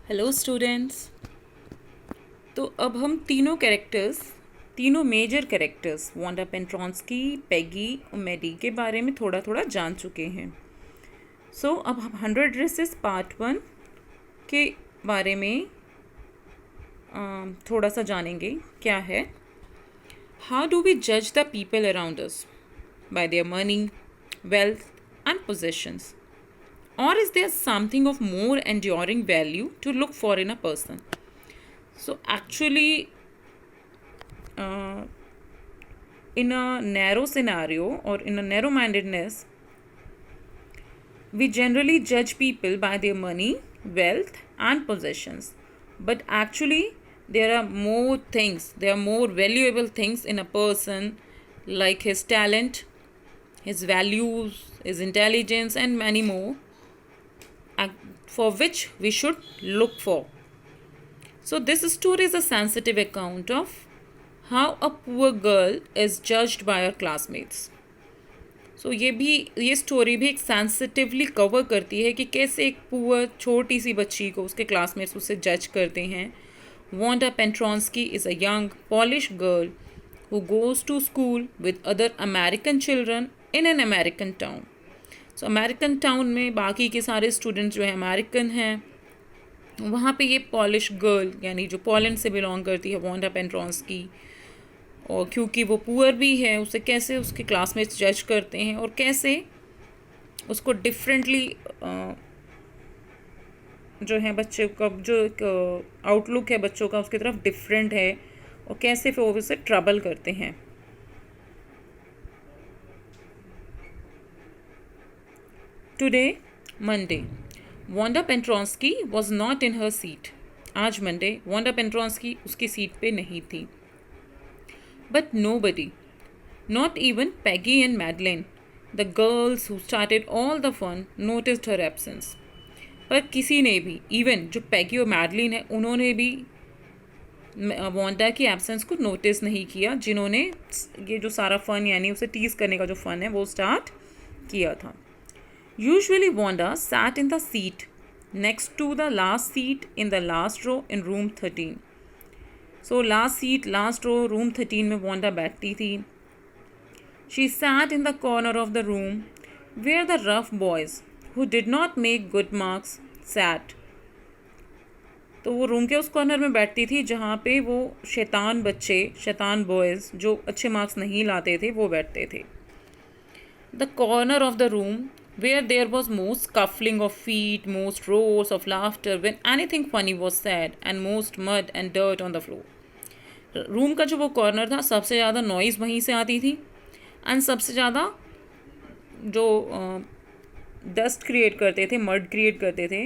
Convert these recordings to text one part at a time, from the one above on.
Hello students. तो अब हम तीनों मेजर कैरेक्टर्स वांडा पेंट्रॉन्स्की, पेगी और मेडी के बारे में थोड़ा थोड़ा जान चुके हैं। अब हम 100 ड्रेसेस पार्ट 1 के बारे में थोड़ा सा जानेंगे। क्या है? हाउ डू वी जज the people around us? Bye their money, wealth and possessions, or is there something of more enduring value to look for in a person? So actually, uh, in a narrow scenario or in a narrow mindedness, we generally judge people by their money, wealth and possessions. But actually, there are more valuable things in a person, like his talent, his values, his intelligence and many more, for which we should look for. So, this story is a sensitive account of how a poor girl is judged by her classmates. ये story भी एक sensitively cover करती है कि कैसे एक poor छोटी सी बच्ची को उसके क्लासमेट्स उससे जज करते हैं. Wanda Petronski is a young Polish girl who goes to school with other American children in an American town. So American town में बाकी के सारे स्टूडेंट्स जो हैं अमेरिकन हैं. वहाँ पे ये पॉलिश गर्ल यानी जो पोलैंड से बिलोंग करती है वांडा पेंट्रॉन्स्की, और क्योंकि वो पुअर भी है उसे कैसे उसके क्लासमेट्स जज करते हैं और कैसे उसको डिफरेंटली जो है बच्चे का जो एक आउटलुक है बच्चों का उसकी तरफ डिफरेंट है और कैसे फिर वो उसे ट्रबल करते हैं. Today Monday, Wanda Petronski was not in her seat. आज मंडे वांडा पेंट्रॉन्स्की उसकी सीट पे नहीं थी. But nobody, not even Peggy and Madeline, the girls who started all the fun, noticed her absence. पर किसी ने भी, इवन जो पैगी और मैडलिन है उन्होंने भी वांडा की एब्सेंस को नोटिस नहीं किया, जिन्होंने ये जो सारा फ़न यानी उसे टीज़ करने का जो फ़न है वो स्टार्ट किया था. Usually Wanda sat in the seat next to the last seat in the last row in room 13. So last seat last row room 13 में वांडा बैठती थी. She sat in the corner of the room where the rough boys who did not make good marks sat. तो वो room के उस corner में बैठती थी जहाँ पे वो शैतान बॉयज़ जो अच्छे मार्क्स नहीं लाते थे वो बैठते थे. The corner of the room where there was most scuffling of feet, most roars of laughter when anything funny was said and most mud and dirt on the floor. Room का जो वो corner था सबसे ज़्यादा noise वहीं से आती थी एंड सबसे ज़्यादा जो डस्ट क्रिएट करते थे, मड क्रिएट करते थे,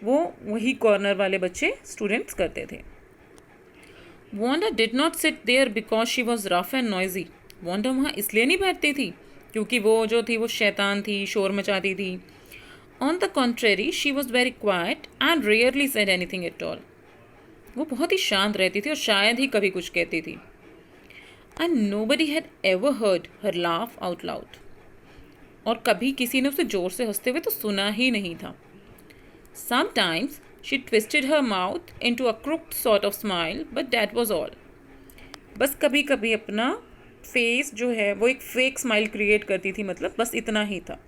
वो वही कॉर्नर वाले बच्चे स्टूडेंट्स करते थे. Wanda did not sit there because she was rough and noisy. Wanda वहाँ इसलिए नहीं बैठती थी क्योंकि वो जो थी वो शैतान थी, शोर मचाती थी. On the contrary she was very quiet and rarely said anything at all. वो बहुत ही शांत रहती थी और शायद ही कभी कुछ कहती थी. And nobody had ever heard her laugh out loud. और कभी किसी ने उसे ज़ोर से हंसते हुए तो सुना ही नहीं था. Sometimes she twisted her mouth into a crooked sort of smile, but that was all. बस कभी कभी अपना फेस जो है वो एक फेक स्माइल क्रिएट करती थी, मतलब बस इतना ही था.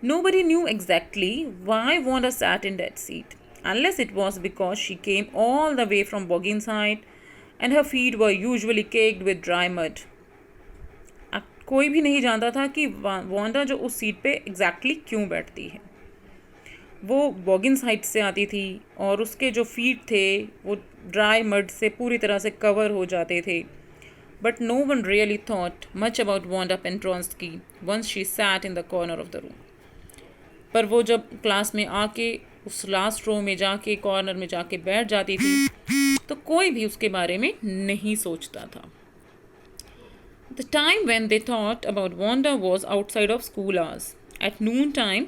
Nobody knew exactly why Wanda sat in that seat, unless it was because she came all the way from Bogginside and her feet were usually caked with dry mud. कोई भी नहीं जानता था कि वांडा जो उस सीट पे exactly क्यों बैठती है. वो बॉगिन्साइड से आती थी और उसके जो फीट थे वो ड्राई मड से पूरी तरह से कवर हो जाते थे. But no one really thought much about Wanda Petronski once she sat in the corner of the room. पर वो जब क्लास में आके उस लास्ट रो में जाके कॉर्नर में जाके बैठ जाती थी तो कोई भी उसके बारे में नहीं सोचता था. The time when they thought about Wanda was outside of school hours, at noon time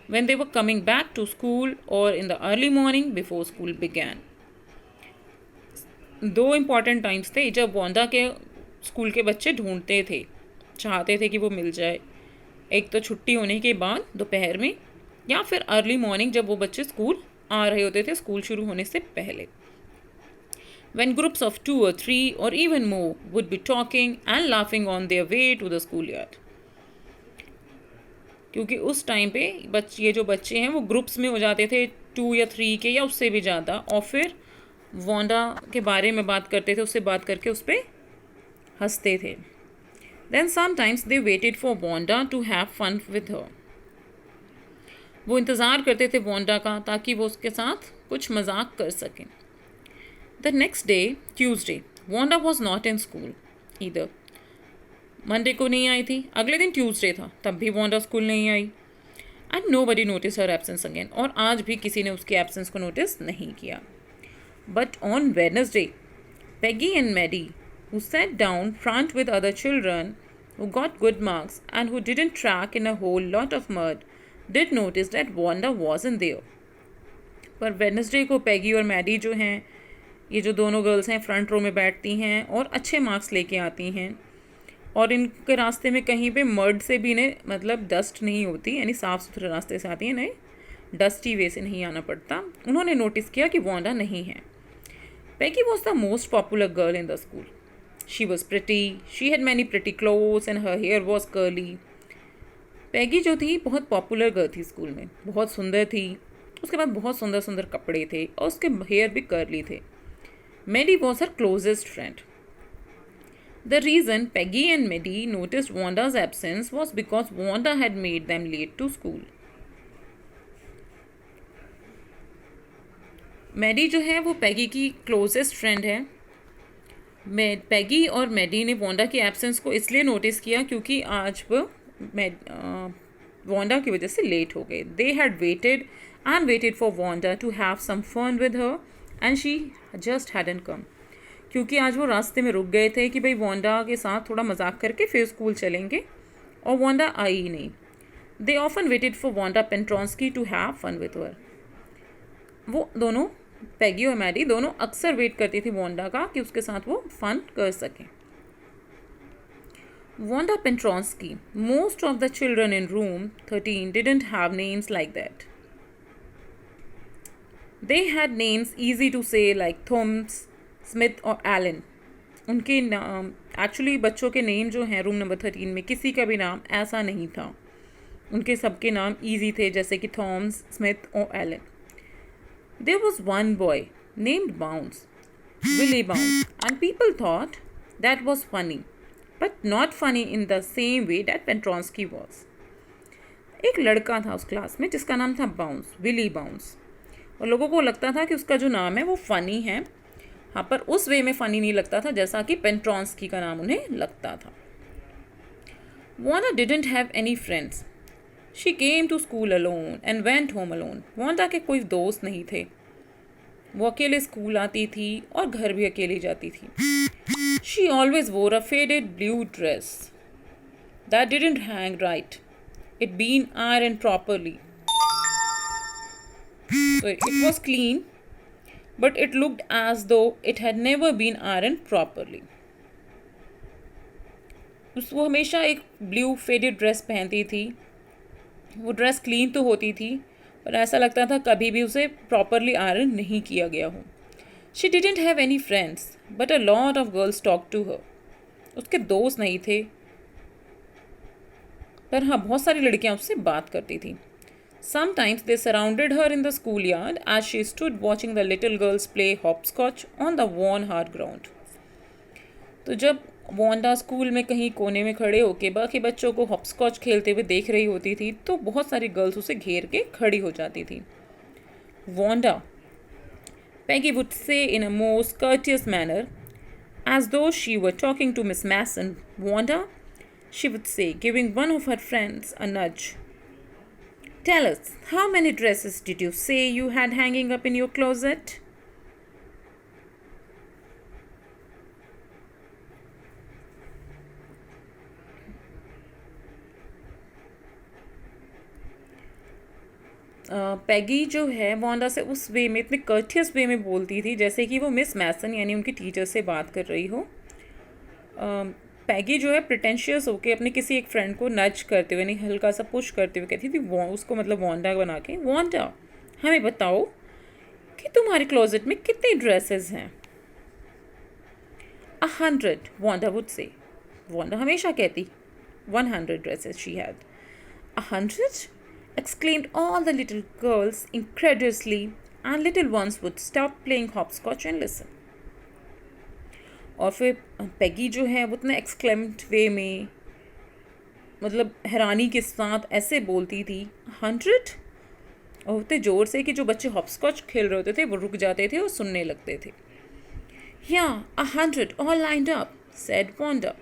when they were coming back to school or in the early morning before school began. दो इम्पॉर्टेंट टाइम्स थे जब Wanda के school के बच्चे ढूंढते थे, चाहते थे कि वो मिल जाए. एक तो छुट्टी होने के बाद दोपहर में, या फिर अर्ली मॉर्निंग जब वो बच्चे स्कूल आ रहे होते थे स्कूल शुरू होने से पहले. When groups of 2 or 3 or even more would be talking and laughing on their way to the schoolyard. क्योंकि उस टाइम पे ये जो बच्चे हैं वो ग्रुप्स में हो जाते थे 2 या 3 के या उससे भी ज़्यादा, और फिर वांडा के बारे में बात करते थे, उससे बात करके उस पर हंसते थे. Then sometimes they waited for Wanda to have fun with her. वो इंतज़ार करते थे वांडा का ताकि वो उसके साथ कुछ मजाक कर सकें. The next day, Tuesday, Wanda was not in school either. Monday को नहीं आई थी, अगले दिन ट्यूसडे था, तब भी वांडा स्कूल नहीं आई. And nobody noticed her absence again. और आज भी किसी ने उसकी एब्सेंस को नोटिस नहीं किया. But on Wednesday, Peggy and Maddie, who sat down front with other children who got good marks and who didn't track in a whole lot of mud, did notice that Wanda wasn't there. पर Wednesday को पैगी और Maddie जो हैं, ये जो दोनों girls हैं, front row में बैठती हैं और अच्छे मार्क्स लेके आती हैं, और इनके रास्ते में कहीं पे मर्ड से भी इन्हें मतलब डस्ट नहीं होती, यानी साफ़ सुथरे रास्ते से आती है, इन्हें डस्टी वे से नहीं आना पड़ता. उन्होंने नोटिस किया कि वांडा नहीं है. Peggy was the most popular girl in the school. She was pretty, she had many pretty clothes and her hair was curly. Peggy जो थी बहुत पॉपुलर गर्ल थी स्कूल में, बहुत सुंदर थी, उसके बाद बहुत सुंदर सुंदर कपड़े थे और उसके हेयर भी कर्ली थे. Maddie was her closest friend. The reason Peggy and Maddie noticed Wanda's absence was because Wanda had made them late to school. Maddie जो है वो पैगी की क्लोजेस्ट फ्रेंड है. पैगी और मैडी ने वांडा की एब्सेंस को इसलिए नोटिस किया क्योंकि आज वो वांडा की वजह से लेट हो गए. They had waited for Wanda to have some fun with her and she just hadn't come. क्योंकि आज वो रास्ते में रुक गए थे कि भाई वांडा के साथ थोड़ा मजाक करके फिर स्कूल चलेंगे, और वांडा आई ही नहीं. They often waited for Wanda Pentronsky to have fun with her. वो दोनों, पैगी और मैडी दोनों अक्सर वेट करती थी वांडा का कि उसके साथ वो फन कर सकें. Wanda Pentronsky, most of the children in room 13 didn't have names like that. They had names easy to say like Thomas, Smith और Allen. उनके नाम एक्चुअली बच्चों के नेम जो हैं रूम नंबर 13 में किसी का भी नाम ऐसा नहीं था, उनके सबके नाम ईजी थे जैसे कि थॉम्स, स्मिथ और Elon. There was one boy named Bounce, Willie Bounce, and people thought that was funny, but not funny in the same way that Pentronsky was. एक लड़का था उस क्लास में जिसका नाम था बाउंस, विली बाउंस, और लोगों को लगता था कि उसका जो नाम है वो फ़नी है. हाँ, पर उस वे में फ़नी नहीं लगता था जैसा कि पेंट्रॉन्स्की का नाम उन्हें लगता था. Wanda didn't have any friends. She came to school alone and went home alone. Wanda के कोई दोस्त नहीं थे, वो अकेले स्कूल आती थी और घर भी अकेली जाती थी. She always wore a faded blue dress that didn't hang right. It been ironed properly. So it was clean, but it looked as though it had never been ironed properly. वो हमेशा एक ब्लू फेडेड ड्रेस पहनती थी. वो dress clean तो होती थी पर ऐसा लगता था कभी भी उसे प्रॉपरली आयरन नहीं किया गया हो. She didn't have any friends, but a lot of girls talked to her. उसके दोस्त नहीं थे, पर हाँ बहुत सारी लड़कियाँ उससे बात करती थी. Sometimes they surrounded her in the schoolyard as she stood watching the little girls play hopscotch on the worn hard ground. तो जब वांडा स्कूल में कहीं कोने में खड़े होके बाकी बच्चों को हॉपस्कॉच खेलते हुए देख रही होती थी तो बहुत सारी गर्ल्स उसे घेर के खड़ी हो जाती थी. Wanda, Peggy would say in a most courteous manner, as though she were talking to Miss Mason. Wanda, she would say, giving one of her friends a nudge. Tell us, how many dresses did you say you had hanging up in your closet? पैगी जो है Wanda से उस वे में, इतने courteous वे में बोलती थी जैसे कि वो मिस मैसन यानी उनकी टीचर से बात कर रही हो. पैगी जो है प्रिटेंशियस होके अपने किसी एक फ्रेंड को नच करते हुए, यानी हल्का सा पुश करते हुए कहती थी वो उसको, मतलब वांडा बना के, वांडा हमें बताओ कि तुम्हारे क्लोजेट में कितनी ड्रेसेस हैं? 100, Wanda would say. Wanda हमेशा कहती 100 dresses she had. 100? exclaimed all the little girls incredulously, and little ones would stop playing hopscotch and listen. और फिर पेगी जो है वो उतना एक्सक्लेम्ड वे में, मतलब हैरानी के साथ ऐसे बोलती थी 100, और उतने ज़ोर से कि जो बच्चे हॉपस्कॉच खेल रहे होते थे वो रुक जाते थे और सुनने लगते थे. Yeah, 100 all lined up, said Wanda.